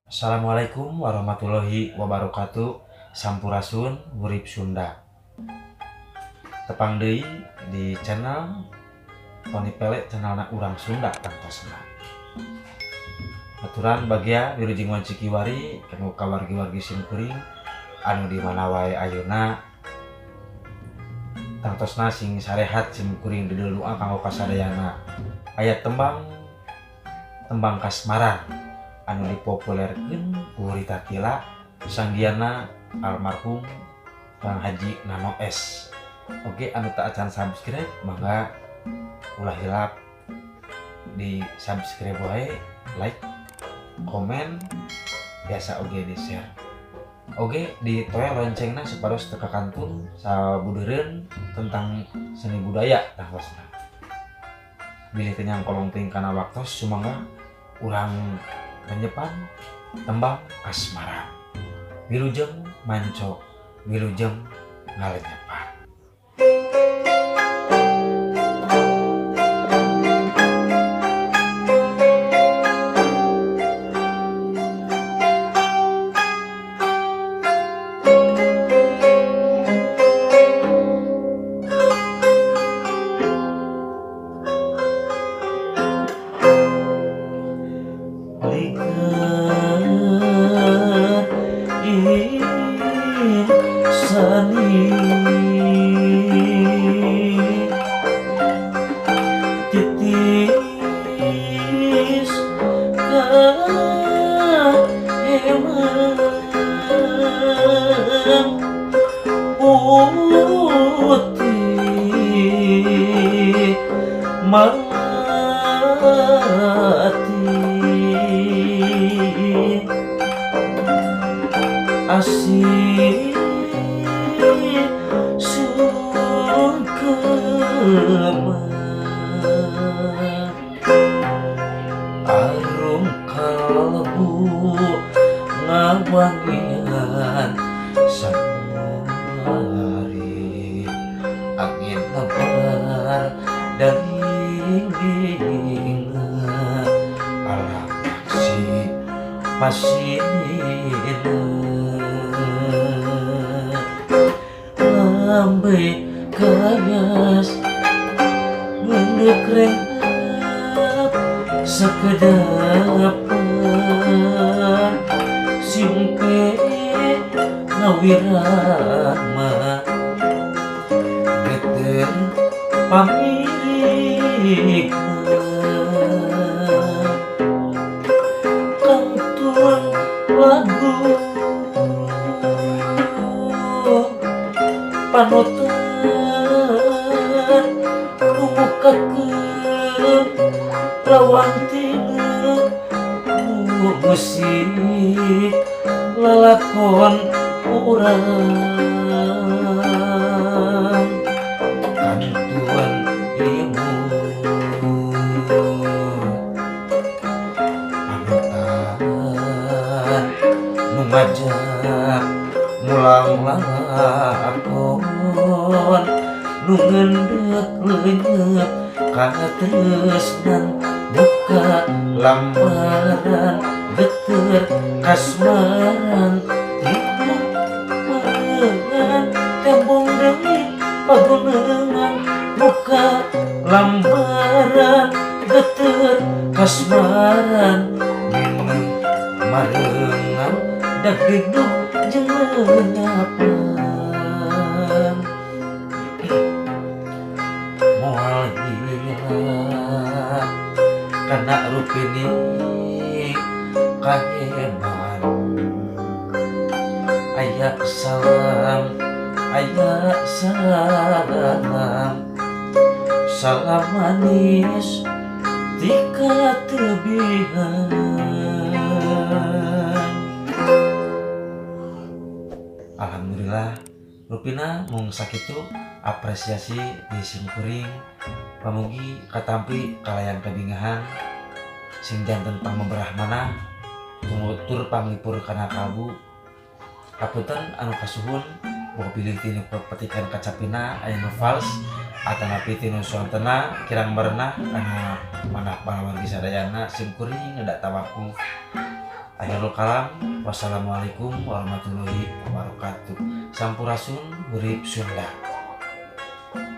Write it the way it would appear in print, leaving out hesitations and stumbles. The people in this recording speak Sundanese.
Assalamualaikum warahmatullahi wabarakatuh. Sampurasun Urip Sunda. Tepang deui di channel Tony Pele, channelna urang Sunda tangtosna. Baturan bagia wilujeng wancikiwari kanggo kawargi-wargi simkuring anu di mana wae ayeuna. Tangtosna sing sarehat simkuring dideu doa kanggo kasadayana. Aya tembang kasmaran anu dipopulerkeun ku Rita Tila sangdiana almarhum Kang Haji Nano S. Oke, anu tak acan subscribe mangga ulah hilap di subscribe wae, like, komen, biasa oge di share. Oke, di toe loncengna supados teka kantun sabudeureun tentang seni budaya tangtosna. Bilih kenyang kolong ting kana waktos sumangga urang menyepan tembang kasmaran. Wilujeng manco, wilujeng ngalenyepan. Sani titis kaemang putih mati asih arum kalbu ngawangian sanari angin lebar dari dingin alam pasinina lambe kayas ngekrep sakedapan simpe ngawirama geter pamirik kantun lagu panutan umukakeun lawang tina musik lalakon urang kantuan ilmu panutan nu ngajak mulang lakon nu ngendek leungeut katresnan buka lambaran geter kasmaran tipu marengan tembung deui pagunungan buka lambaran geter kasmaran mineng marengan dak diduk jeung lenyapan moal hilang kana rupini kaheman aya salam salam manis tika tebihan. Alhamdulillah rupina mung sakitu apresiasi di simkuring pamugi katampi kalayan kabingahan sing janten pangmemberah manah tumutur panglipur kana kalbu kapunten anu kasuhun boga pilih tinu petikan kacapina aya nu fals atanapi tinu suantena kirang merenah kana manah palawargi sadayana simkuring ngedak tawakuf Akhirul kalam, wassalamualaikum warahmatullahi wabarakatuh. Sampurasun urip Sunda.